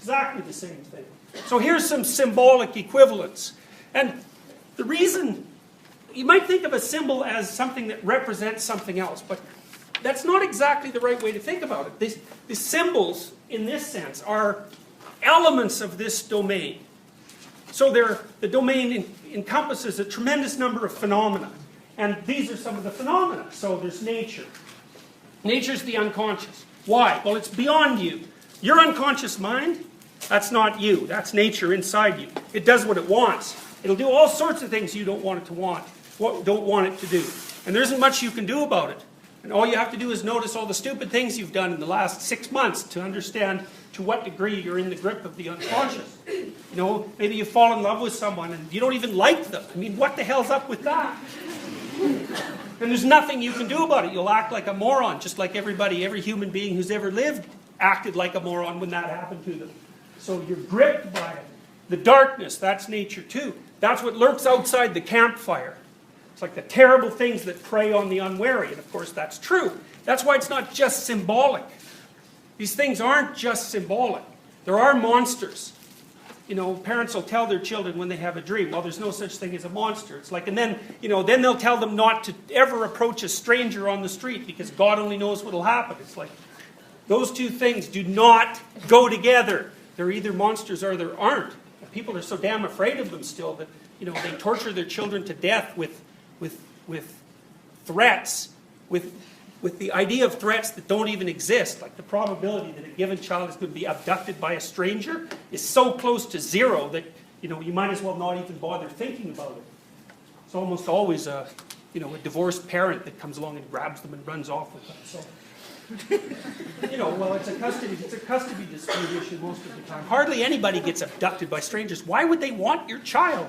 exactly the same thing. So here's some symbolic equivalents. And the reason, you might think of a symbol as something that represents something else, but that's not exactly the right way to think about it. The symbols, in this sense, are elements of this domain. So the domain encompasses a tremendous number of phenomena. And these are some of the phenomena. So there's nature. Nature's the unconscious. Why? Well, it's beyond you. Your unconscious mind, that's not you. That's nature inside you. It does what it wants. It'll do all sorts of things you don't want it to don't want it to do. And there isn't much you can do about it. And all you have to do is notice all the stupid things you've done in the last 6 months to understand to what degree you're in the grip of the unconscious. You know, maybe you fall in love with someone and you don't even like them. I mean, what the hell's up with that? And there's nothing you can do about it. You'll act like a moron, just like every human being who's ever lived acted like a moron when that happened to them. So you're gripped by it. The darkness, that's nature too. That's what lurks outside the campfire. It's like the terrible things that prey on the unwary. And of course that's true. That's why it's not just symbolic. These things aren't just symbolic. There are monsters. You know, parents will tell their children when they have a dream, well, there's no such thing as a monster. It's like, and then, you know, then they'll tell them not to ever approach a stranger on the street because God only knows what'll happen. It's like, those two things do not go together. They're either monsters or they aren't. And people are so damn afraid of them still that, you know, they torture their children to death with threats, with the idea of threats that don't even exist. Like the probability that a given child is going to be abducted by a stranger is so close to zero that, you know, you might as well not even bother thinking about it. It's almost always a divorced parent that comes along and grabs them and runs off with them. So, you know, well, it's a custody dispute issue most of the time. Hardly anybody gets abducted by strangers. Why would they want your child?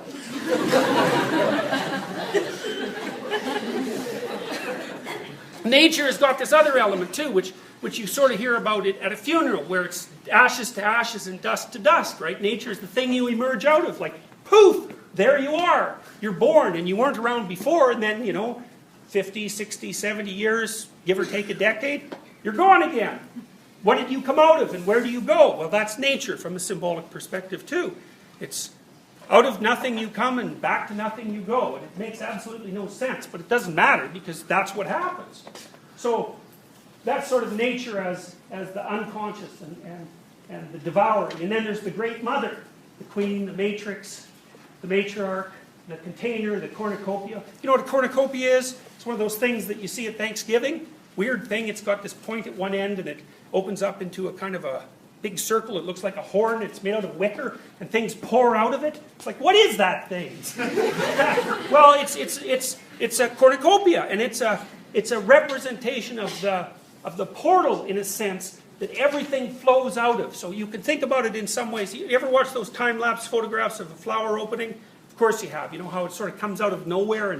Nature has got this other element too, which you sort of hear about it at a funeral, where it's ashes to ashes and dust to dust, right? Nature is the thing you emerge out of, like, poof, there you are. You're born, and you weren't around before, and then, you know, 50, 60, 70 years, give or take a decade, you're gone again. What did you come out of, and where do you go? Well, that's nature from a symbolic perspective too. It's out of nothing you come and back to nothing you go. And it makes absolutely no sense, but it doesn't matter because that's what happens. So that's sort of nature as the unconscious and the devouring. And then there's the great mother, the queen, the matrix, the matriarch, the container, the cornucopia. You know what a cornucopia is? It's one of those things that you see at Thanksgiving. Weird thing, it's got this point at one end and it opens up into a kind of a big circle. It looks like a horn. It's made out of wicker, and things pour out of it. It's like, what is that thing? Well, it's a cornucopia, and it's a representation of the portal, in a sense, that everything flows out of. So you can think about it in some ways. You ever watch those time-lapse photographs of a flower opening? Of course you have. You know how it sort of comes out of nowhere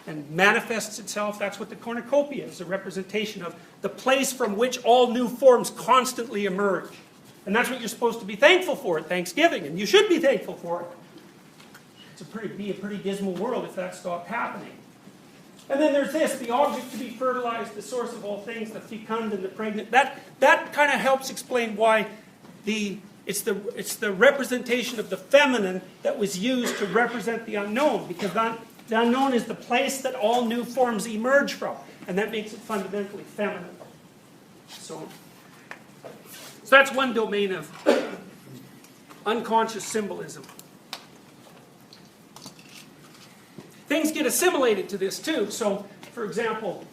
and manifests itself? That's what the cornucopia is, a representation of the place from which all new forms constantly emerge. And that's what you're supposed to be thankful for at Thanksgiving, and you should be thankful for it. It'd be a pretty dismal world if that stopped happening. And then there's this, the object to be fertilized, the source of all things, the fecund and the pregnant. That kind of helps explain why it's the representation of the feminine that was used to represent the unknown, because the unknown is the place that all new forms emerge from, and that makes it fundamentally feminine. So that's one domain of unconscious symbolism. Things get assimilated to this too. So, for example,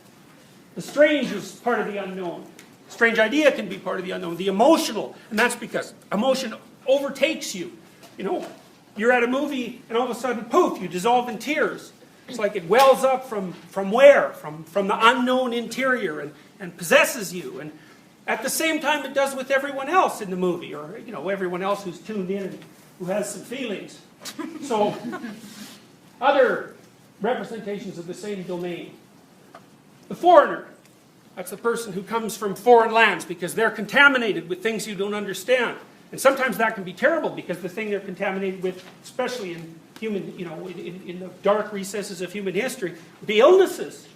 the strange is part of the unknown. Strange idea can be part of the unknown. The emotional, and that's because emotion overtakes you. You know, you're at a movie and all of a sudden, poof, you dissolve in tears. It's like it wells up from where? From the unknown interior and possesses you. And at the same time it does with everyone else in the movie, or, you know, everyone else who's tuned in and who has some feelings. So, other representations of the same domain. The foreigner, that's the person who comes from foreign lands because they're contaminated with things you don't understand. And sometimes that can be terrible because the thing they're contaminated with, especially in human, you know, in the dark recesses of human history, would be illnesses.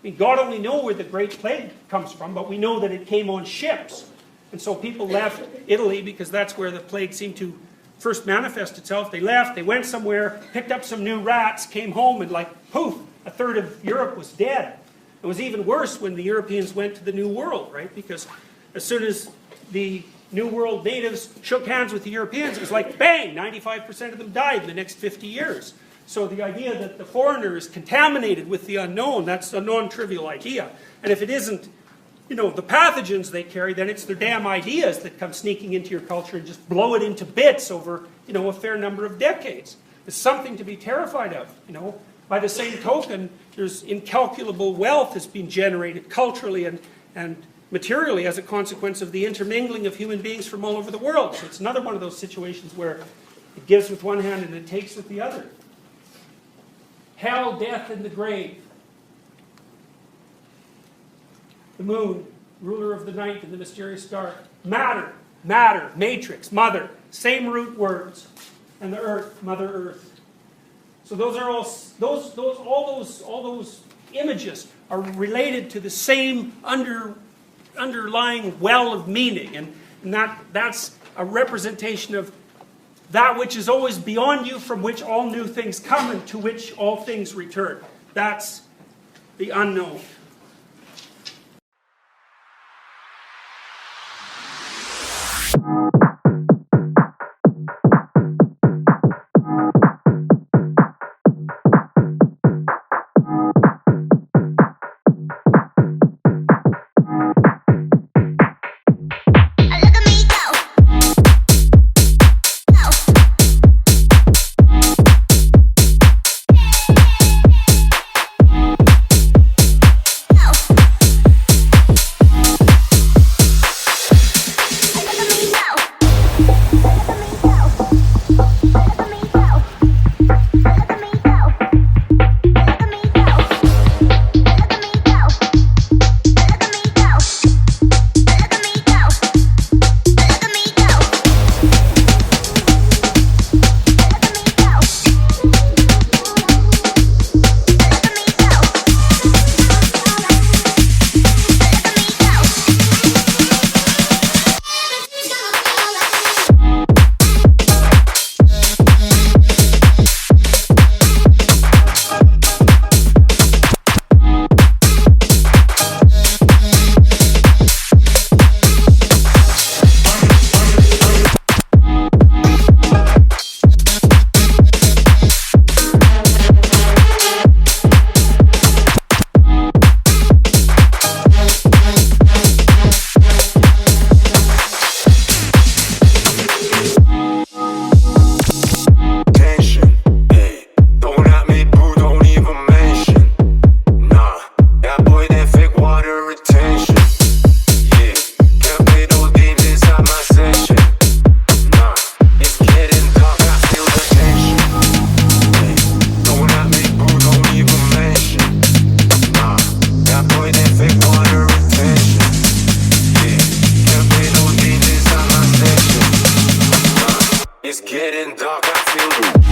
I mean, God only knows where the Great Plague comes from, but we know that it came on ships. And so people left Italy because that's where the plague seemed to first manifest itself. They left, they went somewhere, picked up some new rats, came home, and like, poof, a third of Europe was dead. It was even worse when the Europeans went to the New World, right? Because as soon as the New World natives shook hands with the Europeans, it was like, bang, 95% of them died in the next 50 years. So the idea that the foreigner is contaminated with the unknown, that's a non-trivial idea. And if it isn't, you know, the pathogens they carry, then it's their damn ideas that come sneaking into your culture and just blow it into bits over, you know, a fair number of decades. It's something to be terrified of, you know. By the same token, there's incalculable wealth that's been generated culturally and materially as a consequence of the intermingling of human beings from all over the world. So it's another one of those situations where it gives with one hand and it takes with the other. Hell, death, and the grave. The moon, ruler of the night and the mysterious dark. Matter, matrix, mother, same root words. And the earth, Mother Earth. So those are all those images are related to the same underlying well of meaning, and that's a representation of that which is always beyond you, from which all new things come, and to which all things return. That's the unknown. It's getting dark, I feel